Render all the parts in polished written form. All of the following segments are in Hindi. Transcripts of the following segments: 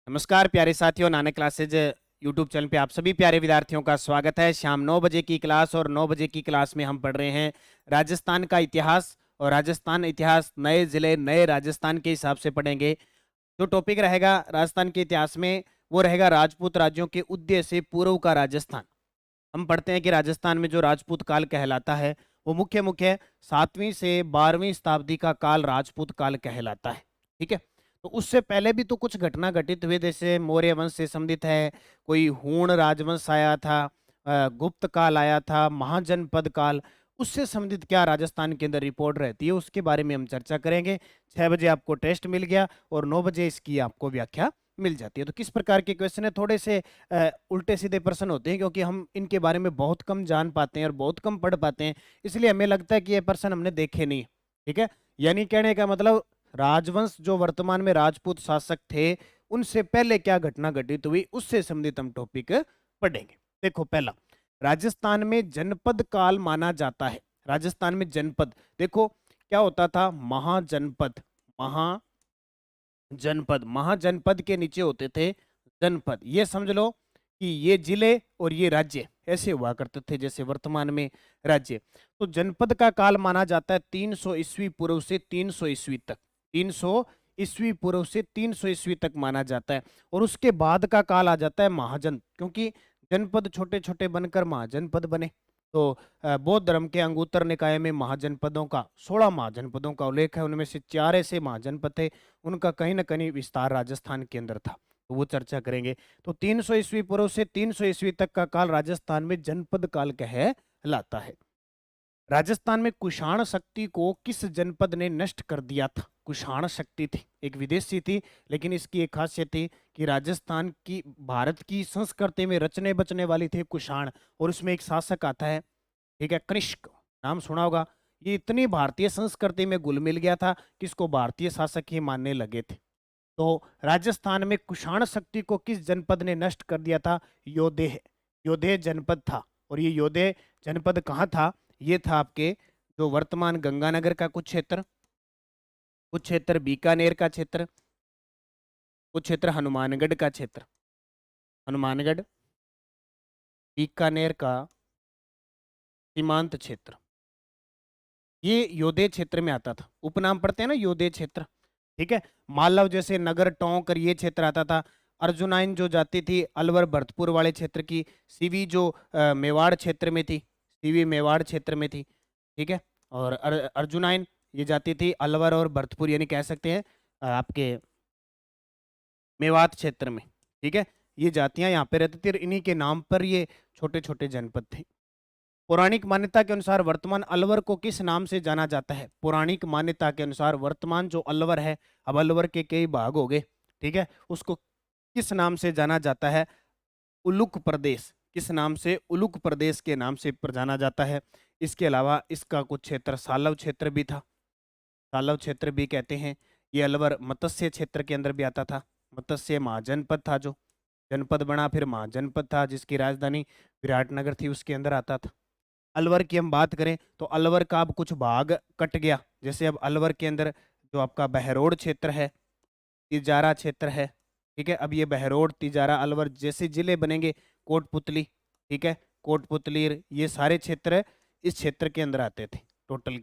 नमस्कार प्यारे साथियों, नानक क्लासेज यूट्यूब चैनल पे आप सभी प्यारे विद्यार्थियों का स्वागत है। शाम 9 बजे की क्लास और 9 बजे की क्लास में हम पढ़ रहे हैं राजस्थान का इतिहास। और राजस्थान इतिहास नए जिले नए राजस्थान के हिसाब से पढ़ेंगे। जो टॉपिक रहेगा राजस्थान के इतिहास में वो रहेगा राजपूत राज्यों के उदय से पूर्व का राजस्थान। हम पढ़ते हैं कि राजस्थान में जो राजपूत काल कहलाता है वो मुख्य मुख्य 7वीं से 12वीं शताब्दी का काल राजपूत काल कहलाता है। ठीक है, तो उससे पहले भी तो कुछ घटना घटित हुए, जैसे मौर्य वंश से संबंधित है, कोई हूण राजवंश आया था, गुप्त काल आया था, महाजनपद काल। उससे संबंधित क्या राजस्थान के अंदर रिपोर्ट रहती है उसके बारे में हम चर्चा करेंगे। 6 बजे आपको टेस्ट मिल गया और 9 बजे इसकी आपको व्याख्या मिल जाती है। तो किस प्रकार के क्वेश्चन है, थोड़े से उल्टे सीधे प्रश्न होते हैं क्योंकि हम इनके बारे में बहुत कम जान पाते हैं और बहुत कम पढ़ पाते हैं, इसलिए हमें लगता है कि ये प्रश्न हमने देखे नहीं। ठीक है, यानी कहने का मतलब राजवंश जो वर्तमान में राजपूत शासक थे उनसे पहले क्या घटना घटित हुई उससे संबंधित हम टॉपिक पढ़ेंगे। देखो, पहला, राजस्थान में जनपद काल माना जाता है। राजस्थान में जनपद, देखो क्या होता था, महाजनपद, महाजनपद, महाजनपद के नीचे होते थे जनपद। ये समझ लो कि ये जिले और ये राज्य ऐसे हुआ करते थे जैसे वर्तमान में राज्य। तो जनपद का काल माना जाता है 300 ईस्वी पूर्व से 300 ईस्वी तक। 300 ईस्वी पूर्व से 300 ईस्वी तक माना जाता है। और उसके बाद का काल आ जाता है महाजन, क्योंकि जनपद छोटे छोटे बनकर महाजनपद बने। तो बौद्ध धर्म के अंगुत्तर निकाय में महाजनपदों का 16 महाजनपदों का उल्लेख है। उनमें से 4 ऐसे महाजनपद थे उनका कहीं ना कहीं विस्तार राजस्थान के अंदर था, तो वो चर्चा करेंगे। तो 300 ईस्वी पूर्व से 300 ईस्वी तक का काल राजस्थान में जनपद काल कहलाता है। राजस्थान में कुषाण शक्ति को किस जनपद ने नष्ट कर दिया था? कुषाण शक्ति थी, एक विदेशी थी, लेकिन इसकी एक खासियत थी कि राजस्थान की, भारत की संस्कृति में रचने बचने वाली थी कुषाण। और उसमें एक शासक आता है, ठीक है, कनिष्क, नाम सुना होगा। ये इतनी भारतीय संस्कृति में घुल मिल गया था कि इसको भारतीय शासक ही मानने लगे थे। तो राजस्थान में कुषाण शक्ति को किस जनपद ने नष्ट कर दिया था? योधेय, योधेय जनपद था। और ये योधेय जनपद कहाँ था? ये था आपके जो वर्तमान गंगानगर का कुछ क्षेत्र बीकानेर का क्षेत्र, कुछ क्षेत्र हनुमानगढ़ का क्षेत्र, हनुमानगढ़ बीकानेर का सीमांत क्षेत्र, ये योधेय क्षेत्र में आता था। उपनाम पढ़ते हैं ना, योधेय क्षेत्र। ठीक है, मालव जैसे नगर टोंक ये क्षेत्र आता था। अर्जुनाइन जो जाति थी अलवर भरतपुर वाले क्षेत्र की, सीवी जो मेवाड़ क्षेत्र में थी, सीवी मेवाड़ क्षेत्र में थी। ठीक है, और अर्जुनाइन ये जाति थी अलवर और भरतपुर, यानी कह सकते हैं आपके मेवात क्षेत्र में। ठीक है, ये जातियां यहाँ पे रहती थी और इन्हीं के नाम पर ये छोटे छोटे जनपद थे। पौराणिक मान्यता के अनुसार वर्तमान अलवर को किस नाम से जाना जाता है? पौराणिक मान्यता के अनुसार वर्तमान जो अलवर है, अब अलवर के कई भाग हो गए, ठीक है, उसको किस नाम से जाना जाता है? उलुक प्रदेश, किस नाम से? उलुक प्रदेश के नाम से जाना जाता है। इसके अलावा इसका कुछ क्षेत्र सालव क्षेत्र भी था, सालव क्षेत्र भी कहते हैं। ये अलवर मत्स्य क्षेत्र के अंदर भी आता था। मत्स्य महाजनपद था, जो जनपद बना फिर महाजनपद था, जिसकी राजधानी विराटनगर थी, उसके अंदर आता था। अलवर की हम बात करें तो अलवर का अब कुछ भाग कट गया, जैसे अब अलवर के अंदर जो आपका बहरोड क्षेत्र है, तिजारा क्षेत्र है। ठीक है, अब ये बहरोड तिजारा अलवर जैसे जिले बनेंगे, कोटपुतली, ठीक है, कोटपुतली, ये सारे क्षेत्र इस क्षेत्र के अंदर आते थे। टोटल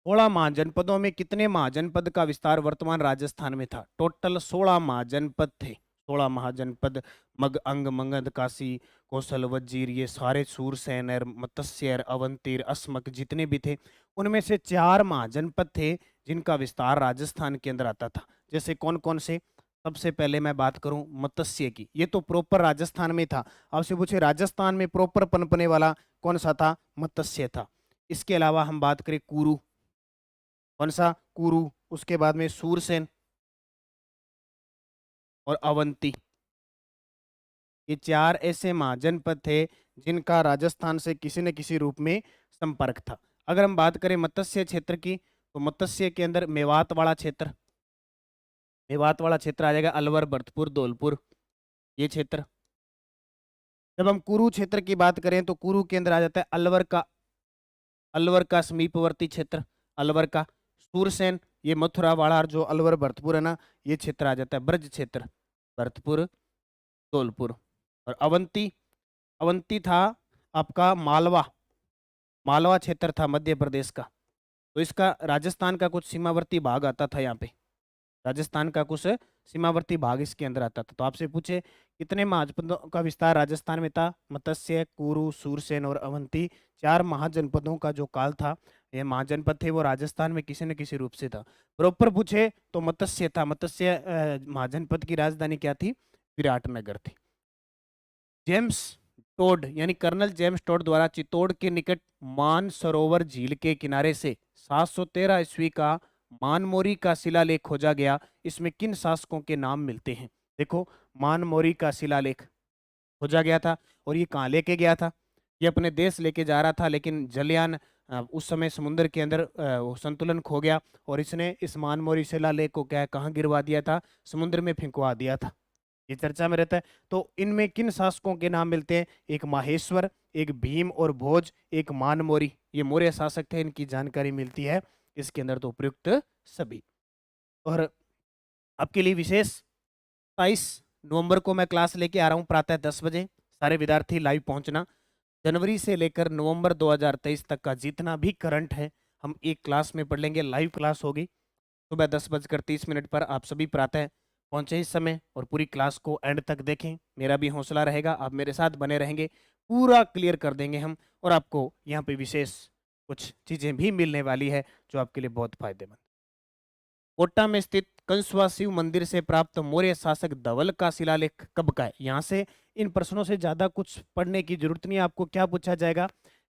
16 महाजनपदों में कितने महाजनपद का विस्तार वर्तमान राजस्थान में था? टोटल 16 महाजनपद थे। 16 महाजनपद, मग अंग मंगध काशी कौशल वजीर, ये सारे सूरसेन, मत्स्य, अवंतीर, अस्मक जितने भी थे, उनमें से 4 महाजनपद थे जिनका विस्तार राजस्थान के अंदर आता था। जैसे कौन कौन से? सबसे पहले मैं बात करूं मत्स्य की, ये तो प्रॉपर राजस्थान में था। आपसे पूछे राजस्थान में प्रॉपर पनपने वाला कौन सा था? मत्स्य था। इसके अलावा हम बात करें कुरु, कौन सा? कुरु। उसके बाद में सूरसेन और अवंती, ये 4 ऐसे महाजनपद थे जिनका राजस्थान से किसी न किसी रूप में संपर्क था। अगर हम बात करें मत्स्य क्षेत्र की, तो मत्स्य के अंदर मेवात वाला क्षेत्र, मेवात वाला क्षेत्र आ जाएगा, अलवर भरतपुर धौलपुर ये क्षेत्र। जब हम कुरु क्षेत्र की बात करें तो कुरु के अंदर आ जाता है अलवर का समीपवर्ती क्षेत्र, अलवर का। सूरसेन ये मथुरा वाड़ा जो अलवर भरतपुर है ना, ये क्षेत्र आ जाता है, ब्रज क्षेत्र, भरतपुर, धौलपुर। और अवंती, अवंती था आपका मालवा, मालवा क्षेत्र था मध्य प्रदेश का। तो इसका राजस्थान का कुछ सीमावर्ती भाग आता था यहाँ पे, राजस्थान का कुछ सीमावर्ती भाग इसके अंदर आता था। तो आपसे पूछे कितने महाजनपदों का विस्तार राजस्थान में था? मत्स्य, कुरु, सूरसेन और अवंती, 4 महाजनपदों का जो काल था, ये महाजनपद थे वो राजस्थान में किसी न किसी रूप से था। प्रॉपर पूछे तो मत्स्य था, मत्स्य महाजनपद की राजधानी क्या थी? विराटनगर थी। जेम्स टोड यानी कर्नल जेम्स टोड द्वारा चित्तौड़ के निकट मानसरोवर झील के किनारे से 713 ईस्वी का मानमोरी का शिलालेख खोजा गया। इसमें किन शासकों के नाम मिलते हैं? देखो, मानमोरी का शिलालेख खोजा गया था, और ये कहाँ लेके गया था? ये अपने देश लेके जा रहा था, लेकिन जलयान उस समय समुद्र के अंदर वो संतुलन खो गया, और इसने इस मानमोरी शिलालेख को क्या कहाँ गिरवा दिया था? समुद्र में फेंकवा दिया था। ये चर्चा में रहता है। तो इनमें किन शासकों के नाम मिलते हैं? एक माहेश्वर, एक भीम और भोज, एक मानमोरी, ये मौर्य शासक थे, इनकी जानकारी मिलती है इसके अंदर। तो उपयुक्त सभी। और आपके लिए विशेष 27 नवंबर को मैं क्लास लेके आ रहा हूँ प्रातः 10 बजे। सारे विद्यार्थी लाइव पहुंचना। जनवरी से लेकर नवंबर 2023 तक का जितना भी करंट है हम एक क्लास में पढ़ लेंगे। लाइव क्लास होगी सुबह 10:30 पर। आप सभी प्रातः पहुंचे इस समय और पूरी क्लास को एंड तक देखें। मेरा भी हौसला रहेगा, आप मेरे साथ बने रहेंगे, पूरा क्लियर कर देंगे हम। और आपको यहाँ पे विशेष कुछ चीजें भी मिलने वाली है जो आपके लिए बहुत फायदेमंद। कोटा में स्थित कंसवा शिव मंदिर से प्राप्त मौर्य शासक धवल का शिलालेख कब का है? यहाँ से इन प्रश्नों से ज्यादा कुछ पढ़ने की जरूरत नहीं है। आपको क्या पूछा जाएगा?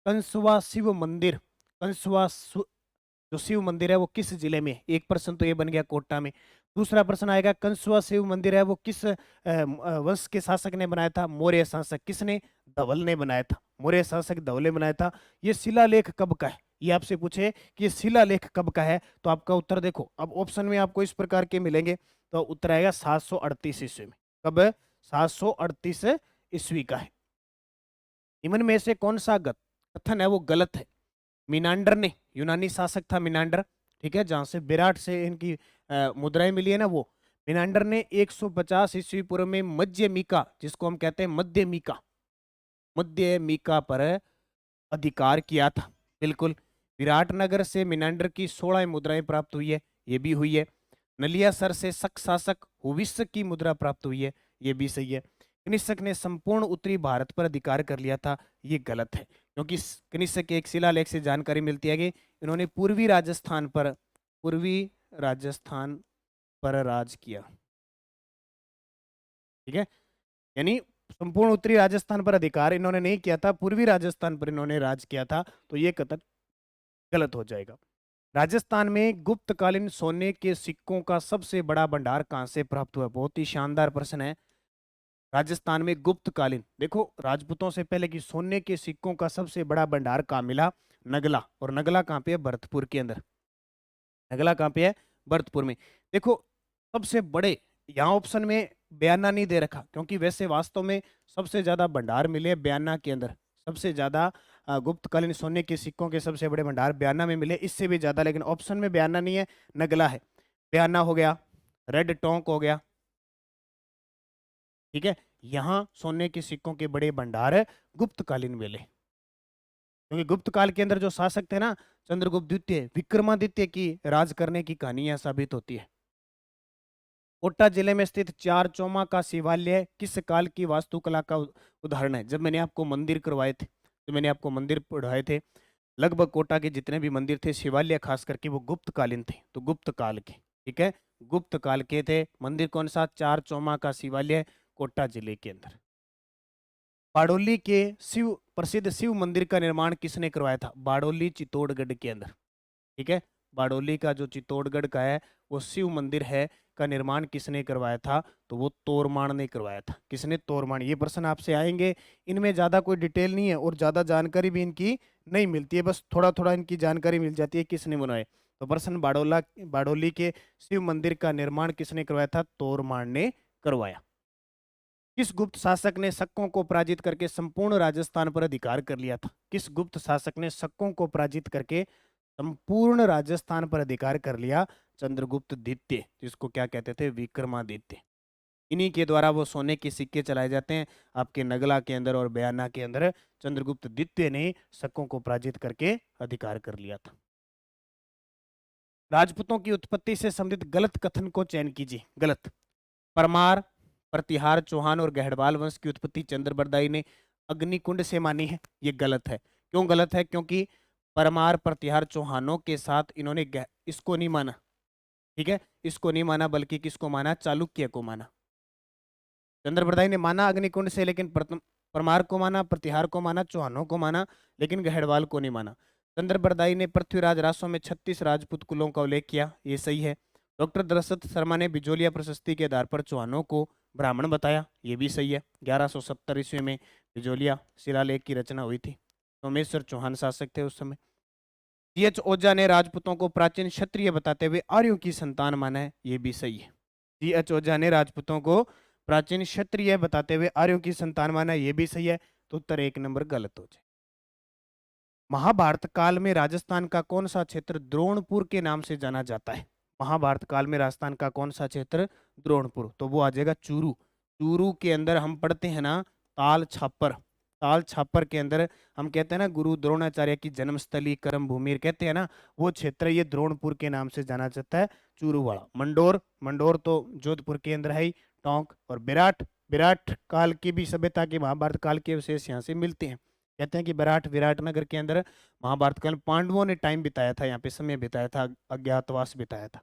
कंसवा शिव मंदिर, कंसवा जो शिव मंदिर है वो किस जिले में? एक प्रश्न तो ये बन गया कोटा में। दूसरा प्रश्न आएगा कंसवा शिव मंदिर है वो किस वंश के शासक ने बनाया था? मौर्य शासक। किसने? धवल ने बनाया था, मौर्य शासक धवल ने बनाया था। ये शिलालेख कब का है? ये आपसे पूछे कि ये शिलालेख कब का है, तो आपका उत्तर देखो। अब ऑप्शन में आपको इस प्रकार के मिलेंगे, तो उत्तर आएगा 738 ईस्वी में। कब? 738 ईस्वी का है। निम्न में से कौन सा कथन है वो गलत है? मिनांडर ने, यूनानी शासक था मिनांडर, ठीक है, जहां से विराट से इनकी मुद्राएं मिली है ना, वो मिनांडर ने 150 ईस्वी पूर्व में मध्यमिका, जिसको हम कहते हैं मध्यमिका, मध्यमिका पर अधिकार किया था। बिल्कुल। विराटनगर से मिनांडर की 16 मुद्राएं प्राप्त हुई है, ये भी हुई है। नलियासर से शक शासक हुविस्स की मुद्रा प्राप्त हुई है, ये भी सही है। कनिष्क ने संपूर्ण उत्तरी भारत पर अधिकार कर लिया था, ये गलत है, क्योंकि कनिष्क के एक शिलालेख से जानकारी मिलती है कि इन्होंने पूर्वी राजस्थान पर राज किया। ठीक है, यानी संपूर्ण उत्तरी राजस्थान पर अधिकार इन्होंने नहीं किया था, पूर्वी राजस्थान पर इन्होंने राज किया था, तो ये कथन गलत हो जाएगा। राजस्थान में गुप्तकालीन सोने के सिक्कों का सबसे बड़ा भंडार कहां से प्राप्त हुआ? बहुत ही शानदार प्रश्न है। राजस्थान में गुप्तकालीन, देखो राजपूतों से पहले की सोने के सिक्कों का सबसे बड़ा भंडार कहाँ मिला? नगला। और नगला कहाँ पे है? भरतपुर के अंदर। नगला कहाँ पे है? भरतपुर में। देखो सबसे बड़े, यहाँ ऑप्शन में बयाना नहीं दे रखा, क्योंकि वैसे वास्तव में सबसे ज्यादा भंडार मिले बयाना के अंदर। सबसे ज्यादा गुप्तकालीन सोने के सिक्कों के सबसे बड़े भंडार बयाना में मिले, इससे भी ज्यादा, लेकिन ऑप्शन में बयाना नहीं है, नगला है। बयाना हो गया, रेड टोंक हो गया, ठीक है। यहाँ सोने के सिक्कों के बड़े भंडार है, गुप्तकालीन मिले। क्योंकि गुप्त काल के अंदर जो शासक थे ना, चंद्रगुप्त द्वितीय, विक्रमादित्य की राज करने की कहानियां साबित होती है। कोटा जिले में स्थित चार चौमा का शिवालय किस काल की वास्तुकला का उदाहरण है? जब मैंने आपको मंदिर करवाए थे, तो मैंने आपको मंदिर पढ़ाए थे, लगभग कोटा के जितने भी मंदिर थे शिवालय खास करके वो गुप्तकालीन थे, तो गुप्त काल के, ठीक है, गुप्त काल के थे। मंदिर कौन सा? चार चौमा का शिवालय, कोटा जिले के अंदर। बाड़ोली के शिव प्रसिद्ध शिव मंदिर का निर्माण किसने करवाया था? बाड़ोली चित्तौड़गढ़ के अंदर, ठीक है। बाड़ोली का जो चित्तौड़गढ़ का है वो शिव मंदिर है, का निर्माण किसने करवाया था? तो वो तोरमाण ने करवाया था। किसने? तोरमाण। ये प्रश्न आपसे आएंगे, इनमें ज्यादा कोई डिटेल नहीं है और ज्यादा जानकारी भी इनकी नहीं मिलती है, बस थोड़ा थोड़ा इनकी जानकारी मिल जाती है किसने बनाए। तो प्रश्न बाड़ोली के शिव मंदिर का निर्माण किसने करवाया था? तोरमाण ने करवाया। किस गुप्त शासक ने शकों को पराजित करके संपूर्ण राजस्थान पर अधिकार कर लिया था? किस गुप्त शासक ने शकों को पराजित करके संपूर्ण राजस्थान पर अधिकार कर लिया चंद्रगुप्त द्वितीय, जिसको क्या कहते थे, विक्रमादित्य। इन्हीं के द्वारा वो सोने के सिक्के चलाए जाते हैं आपके नगला के अंदर और बयाना के अंदर। चंद्रगुप्त द्वितीय ने शकों को पराजित करके अधिकार कर लिया था। राजपूतों की उत्पत्ति से संबंधित गलत कथन को चयन कीजिए। गलत। परमार, प्रतिहार, चौहान और गहड़वाल वंश की उत्पत्ति चंद्रबरदाई ने अग्निकुंड से मानी है। ये गलत है। क्यों गलत है? क्योंकि परमार, प्रतिहार, चौहानों के साथ इन्होंने इसको नहीं माना। ठीक है, इसको नहीं माना, बल्कि किसको माना? चालुक्य को माना। चंद्रबरदाई ने माना अग्निकुंड से, लेकिन परमार को माना, प्रतिहार को माना, चौहानों को माना, लेकिन गहड़वाल को नहीं माना। चंद्रबरदाई ने पृथ्वीराज रासों में 36 राजपूत कुलों का उल्लेख किया। ये सही है। डॉक्टर दशरथ शर्मा ने बिजोलिया प्रशस्ति के आधार पर चौहानों को ब्राह्मण बताया। ये भी सही है। 1170 ईस्वी में बिजोलिया शिलालेख की रचना हुई थी। सोमेश्वर चौहान शासक थे उस समय। डी.एच. ओझा ने राजपूतों को प्राचीन क्षत्रिय बताते हुए आर्यों की संतान माना है। ये भी सही है। डी.एच. ओझा ने राजपूतों को प्राचीन क्षत्रिय बताते हुए आर्यों की संतान माना है। ये भी सही है। तो उत्तर 1 नंबर गलत हो जाए। महाभारत काल में राजस्थान का कौन सा क्षेत्र द्रोणपुर के नाम से जाना जाता है? महाभारत काल में राजस्थान का कौन सा क्षेत्र? द्रोणपुर। तो वो आ जाएगा चूरू। चूरू के अंदर हम पढ़ते हैं ना ताल छापर। ताल छापर के अंदर हम कहते हैं ना गुरु द्रोणाचार्य की जन्मस्थली कर्म भूमि कहते हैं ना, वो क्षेत्र ये द्रोणपुर के नाम से जाना जाता है। चूरू वाला। मंडोर, मंडोर तो जोधपुर के अंदर है ही। टोंक और विराट, विराट काल की भी सभ्यता के महाभारत काल के अवशेष यहाँ से मिलते हैं। कहते हैं कि विराट नगर के अंदर महाभारत काल में पांडवों ने टाइम बिताया था, यहाँ पे समय बिताया था, अज्ञातवास बिताया था।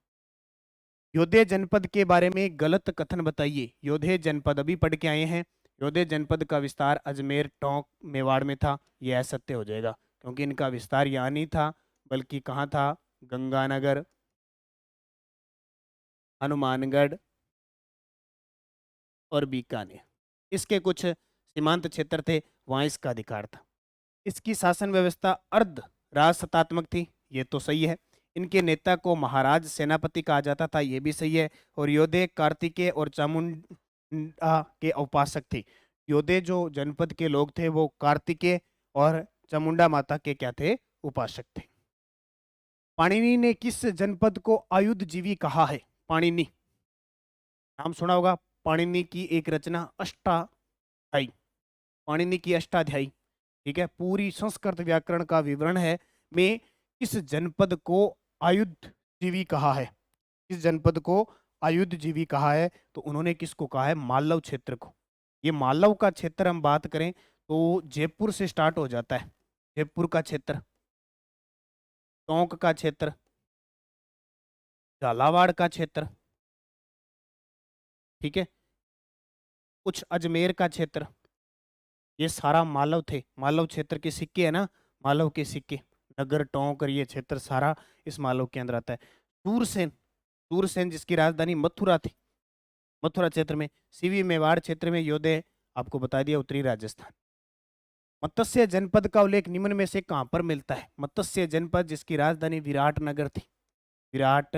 योधे जनपद के बारे में गलत कथन बताइए। योधे जनपद अभी पढ़ के आए हैं। योधे जनपद का विस्तार अजमेर, टोंक, मेवाड़ में था। यह असत्य हो जाएगा, क्योंकि इनका विस्तार यहाँ नहीं था, बल्कि कहाँ था? गंगानगर, हनुमानगढ़ और बीकानेर। इसके कुछ सीमांत क्षेत्र थे, वहां इसका अधिकार था। इसकी शासन व्यवस्था अर्ध राजसत्तात्मक थी। ये तो सही है। इनके नेता को महाराज सेनापति कहा जाता था। ये भी सही है। और योधे कार्तिकेय और चामुंडा के उपासक थे। योधे जो जनपद के लोग थे वो कार्तिकेय और चामुंडा माता के क्या थे? उपासक थे। पाणिनि ने किस जनपद को आयुधजीवी कहा है? पाणिनि नाम सुना होगा। पाणिनि की एक रचना अष्टाध्यायी, पाणिनि की अष्टाध्यायी, ठीक है, पूरी संस्कृत व्याकरण का विवरण है, में किस जनपद को आयुधजीवी कहा है? किस जनपद को आयुधजीवी कहा है? तो उन्होंने किसको कहा है? मालव क्षेत्र को। ये मालव का क्षेत्र हम बात करें तो जयपुर से स्टार्ट हो जाता है। जयपुर का क्षेत्र, टोंक का क्षेत्र, झालावाड़ का क्षेत्र, ठीक है, कुछ अजमेर का क्षेत्र, ये सारा मालव थे। मालव क्षेत्र के सिक्के है ना, मालव के सिक्के, नगर, टोंक और ये क्षेत्र सारा इस मालव के अंदर आता है। सूरसेन, सूरसेन जिसकी राजधानी मथुरा थी, मथुरा क्षेत्र में। सीवी मेवाड़ क्षेत्र में योधे, आपको बता दिया, उत्तरी राजस्थान। मत्स्य जनपद का उल्लेख निम्न में से कहां पर मिलता है? मत्स्य जनपद जिसकी राजधानी विराट नगर थी। विराट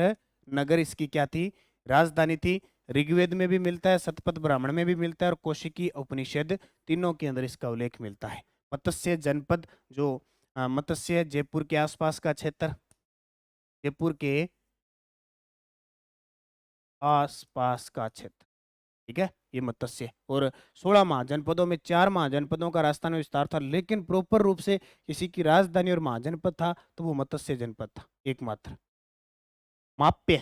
नगर इसकी क्या थी? राजधानी थी। ऋग्वेद में भी मिलता है, शतपथ ब्राह्मण में भी मिलता है और कौशिकी उपनिषद, तीनों के अंदर इसका उल्लेख मिलता है। मत्स्य जनपद जो मत्स्य जयपुर के आसपास का क्षेत्र, जयपुर के आसपास का क्षेत्र, ठीक है, ये मत्स्य। और 16 महाजनपदों में 4 महाजनपदों का राजस्थान में विस्तार था, लेकिन प्रॉपर रूप से किसी की राजधानी और महाजनपद था तो वो मत्स्य जनपद था एकमात्र। माप्य,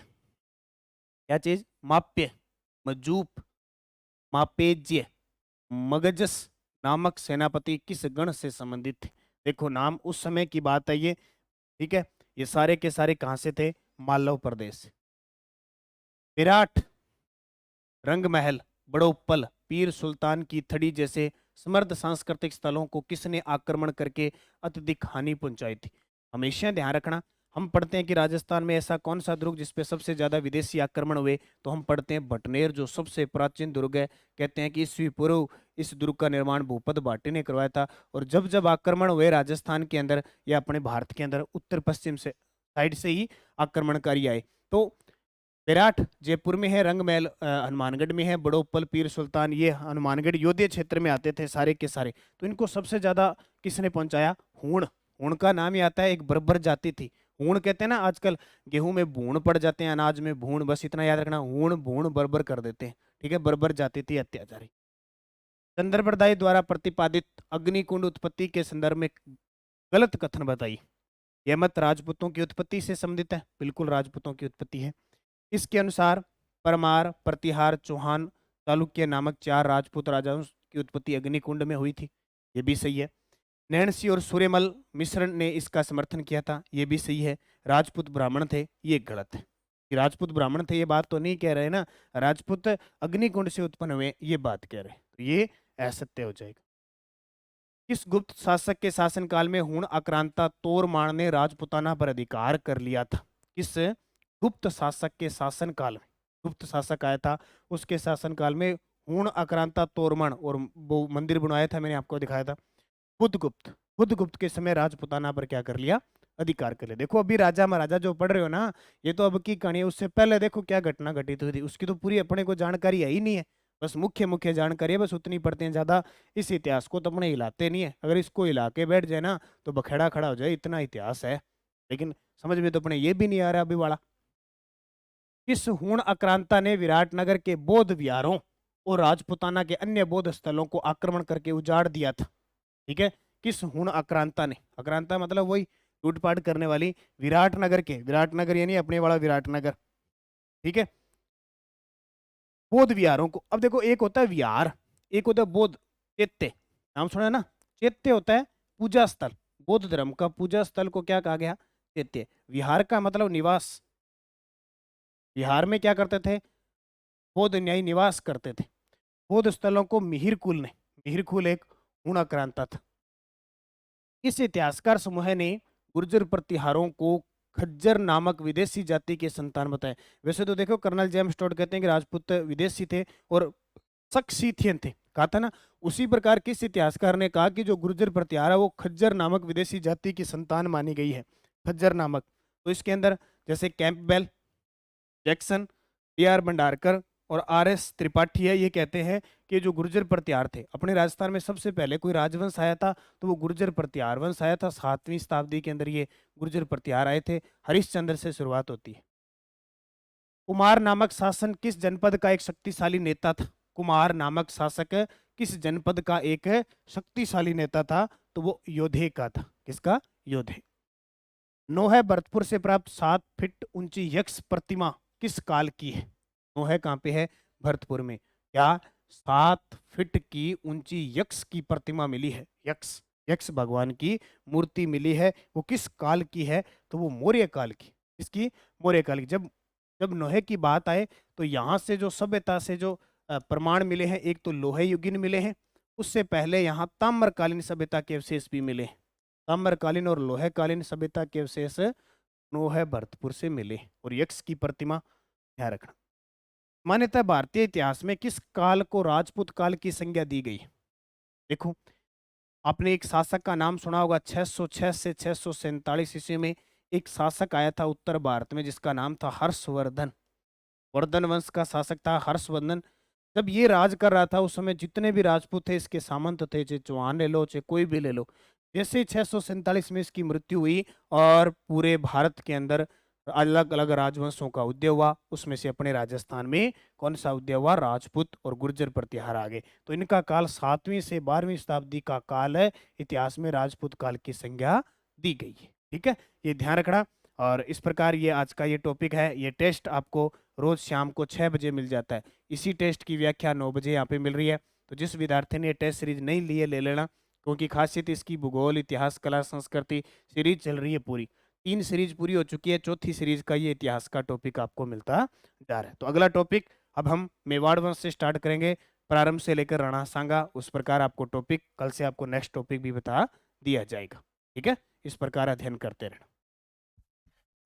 क्या चीज? माप्य, मजूप, मापेज्य, मगजस नामक सेनापति किस गण से संबंधित थे? देखो नाम उस समय की बात है ये, ठीक है। ये सारे के सारे कहां से थे? मालव प्रदेश से। विराट, रंगमहल, बड़ोपल, पीर सुल्तान की थड़ी जैसे समृद्ध सांस्कृतिक स्थलों को किसने आक्रमण करके अत्यधिक हानि पहुंचाई थी? हमेशा ध्यान रखना, हम पढ़ते हैं कि राजस्थान में ऐसा कौन सा दुर्ग जिसपे सबसे ज्यादा विदेशी आक्रमण हुए, तो हम पढ़ते हैं भटनेर, जो सबसे प्राचीन दुर्ग है। कहते हैं कि ईस्वी पूर्व इस दुर्ग का निर्माण भूपत भाटी ने करवाया था। और जब जब आक्रमण हुए राजस्थान के अंदर या अपने भारत के अंदर, उत्तर पश्चिम से साइड से ही आक्रमणकारी आए। तो विराट जयपुर में है, रंगमहल हनुमानगढ़ में है, बड़ोपल, पीर सुल्तान ये हनुमानगढ़ योधे क्षेत्र में आते थे सारे के सारे। तो इनको सबसे ज्यादा किसने पहुंचाया? हूण। हूण का नाम ही आता है, एक बर्बर जाति थी, हूण कहते हैं ना, आजकल गेहूं में भूण पड़ जाते हैं, अनाज में भूण, बस इतना याद रखना, हूण भूण बर्बर कर देते हैं, ठीक है, बर्बर जाति थी अत्याचारी। चंद्रप्रदाय द्वारा प्रतिपादित अग्निकुंड उत्पत्ति के संदर्भ में गलत कथन बताइए। यह मत राजपूतों की उत्पत्ति से संबंधित है, बिल्कुल राजपूतों की उत्पत्ति है। इसके अनुसार परमार, प्रतिहार, चौहान, चालुक्य नामक 4 राजपूत राजाओं की उत्पत्ति अग्निकुंड में हुई थी, ये भी सही है। नैणसी और सूर्यमल मिश्रण ने इसका समर्थन किया था, ये भी सही है। राजपूत ब्राह्मण थे, ये गलत है। कि राजपूत ब्राह्मण थे ये बात तो नहीं कह रहे ना, राजपूत अग्निकुंड से उत्पन्न हुए ये बात कह रहे, तो ये असत्य हो जाएगा। किस गुप्त शासक के शासनकाल में हूण आक्रांता तोरमाण ने राजपुताना पर अधिकार कर लिया था? किस गुप्त शासक के शासनकाल में, गुप्त शासक आया था उसके शासनकाल में हूण आक्रांता तोरमाण, और वो मंदिर बनवाया था, मैंने आपको दिखाया था, बुद्धगुप्त। बुद्धगुप्त के समय राजपुताना पर क्या कर लिया? अधिकार कर लिया। देखो अभी राजा महाराजा जो पढ़ रहे हो ना, ये तो अब की कहानी है, उससे पहले देखो क्या घटना घटित हुई थी, उसकी तो पूरी अपने को जानकारी है ही नहीं है, बस मुख्य मुख्य जानकारी है, बस उतनी पढ़ते हैं, ज्यादा इस इतिहास को तो अपने हिलाते नहीं है। अगर इसको हिला के बैठ जाए ना तो बखेड़ा खड़ा हो जाए, इतना इतिहास है, लेकिन समझ में तो अपने ये भी नहीं आ रहा अभी वाला। किस हूण आक्रांता ने विराटनगर के बौद्ध विहारों और राजपुताना के अन्य बौद्ध स्थलों को आक्रमण करके उजाड़ दिया था? ठीक है, किस हूण आक्रांता ने, आक्रांता मतलब वही लूटपाट करने वाली, विराटनगर के, विराटनगर यानी अपने वाला विराटनगर, ठीक है, बौद्ध विहारों को। अब देखो एक होता है विहार, एक होता है बौद्ध, चैत्य, नाम सुना है ना, चैत्य होता है पूजा स्थल, बौद्ध धर्म का पूजा स्थल को क्या कहा गया? चैत्य। विहार का मतलब निवास, विहार में क्या करते थे? बौद्ध न्यायी निवास करते थे। बौद्ध स्थलों को मिहिर कुल ने, मिहिर कुल एक हूण आक्रांता था। इस इतिहासकार समूह ने गुर्जर प्रतिहारों को खज्जर नामक विदेशी जाति के संतान बताए। वैसे तो देखो कर्नल जेम्स टोड कहते हैं कि राजपूत विदेशी थे और सक्सीथियन थे, कहा था ना, उसी प्रकार किस इतिहासकार ने कहा कि जो गुर्जर प्रतिहार है वो खज्जर नामक विदेशी जाति की संतान मानी गई है, खज्जर नामक। तो इसके अंदर जैसे कैंपबेल, जैक्सन, डी.आर. भंडारकर और आर.एस. त्रिपाठी है, ये कहते हैं कि जो गुर्जर प्रतिहार थे, अपने राजस्थान में सबसे पहले कोई राजवंश आया था तो वो गुर्जर प्रतिहार वंश आया था, 7वीं शताब्दी के अंदर ये गुर्जर प्रतिहार आए थे, हरिश्चंद्र से शुरुआत होती है। कुमार नामक शासन किस जनपद का एक शक्तिशाली नेता था? कुमार नामक शासक किस जनपद का एक शक्तिशाली नेता था? तो वो योधे का था। किसका? योधे। नोहे भरतपुर से प्राप्त 7 फीट ऊंची यक्ष प्रतिमा किस काल की है? नोहे कहाँ पे है? भरतपुर में। क्या 7 फीट की ऊंची यक्ष की प्रतिमा मिली है? यक्ष, यक्ष भगवान की मूर्ति मिली है, वो किस काल की है? तो वो मौर्य काल की। किसकी? मौर्य काल की। जब जब नोहे की बात आए तो यहाँ से जो सभ्यता से जो प्रमाण मिले हैं, एक तो लोहे युगीन मिले हैं, उससे पहले यहाँ ताम्रकालीन सभ्यता के अवशेष भी मिले हैं। ताम्रकालीन और लोहेकालीन सभ्यता के अवशेष नोहे भरतपुर से मिले, और यक्ष की प्रतिमा ध्यान रखना। मान्यता भारतीय इतिहास में किस काल को राजपूत काल की संज्ञा दी गई? देखो आपने एक शासक का नाम सुना होगा, 606 से 647 ईस्वी में एक शासक आया था उत्तर भारत में जिसका नाम था हर्षवर्धन। वर्धन वंश का शासक था हर्षवर्धन। जब ये राज कर रहा था उस समय जितने भी राजपूत थे, इसके सामंत थे, चाहे चौहान ले लो चाहे कोई भी ले लो, जैसे ही 647 में इसकी मृत्यु हुई और पूरे भारत के अंदर अलग अलग राजवंशों का उदय हुआ, उसमें से अपने राजस्थान में कौन सा उदय हुआ? राजपूत और गुर्जर प्रतिहार आ गए। तो इनका काल 7वीं से 12वीं शताब्दी का काल है, इतिहास में राजपूत काल की संज्ञा दी गई है। ठीक है, ये ध्यान रखना। और इस प्रकार ये आज का ये टॉपिक है। ये टेस्ट आपको रोज शाम को 6 बजे मिल जाता है। इसी टेस्ट की व्याख्या 9 बजे यहाँ पे मिल रही है। तो जिस विद्यार्थी ने ये टेस्ट सीरीज नहीं ली है ले लेना, क्योंकि खासियत इसकी भूगोल, इतिहास, कला, संस्कृति सीरीज चल रही है पूरी। 3 सीरीज पूरी हो चुकी है, चौथी सीरीज का ये इतिहास का टॉपिक आपको मिलता जा रहा है। तो अगला टॉपिक अब हम मेवाड़ वंश से स्टार्ट करेंगे, प्रारंभ से लेकर राणा सांगा। उस प्रकार आपको टॉपिक कल से आपको नेक्स्ट टॉपिक भी बता दिया जाएगा। ठीक है, इस प्रकार अध्ययन करते रहना।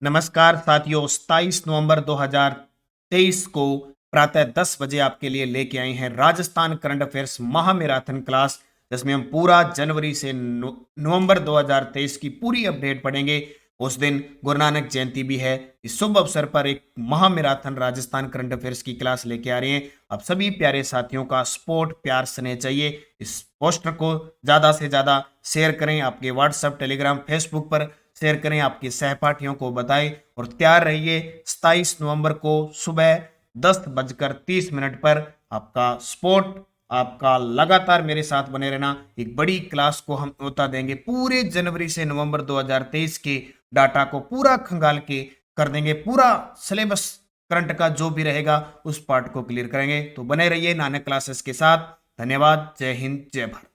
नमस्कार साथियों, 27 नवंबर 2023 को प्रातः 10 बजे आपके लिए लेके आए हैं राजस्थान करंट अफेयर्स महामैराथन क्लास, जिसमें हम पूरा जनवरी से नवंबर 2023 की पूरी अपडेट पढ़ेंगे। उस दिन गुरु नानक जयंती भी है। इस शुभ अवसर पर एक महामैराथन राजस्थान करंट अफेयर्स की क्लास लेके आ रहे हैं। आप सभी प्यारे साथियों का सपोर्ट, प्यार, स्नेह चाहिए। इस पोस्टर को ज्यादा से ज्यादा शेयर करें आपके व्हाट्सएप, टेलीग्राम, फेसबुक पर। शेयर करें, आपके सहपाठियों को बताएं और तैयार रहिए 27 नवंबर को सुबह 10:30 पर आपका स्पोर्ट। आपका लगातार मेरे साथ बने रहना। एक बड़ी क्लास को हम न्योता देंगे, पूरे जनवरी से नवंबर 2023 के डाटा को पूरा खंगाल के कर देंगे, पूरा सिलेबस करंट का जो भी रहेगा उस पार्ट को क्लियर करेंगे। तो बने रहिए नानक क्लासेस के साथ। धन्यवाद। जय हिंद, जय भारत।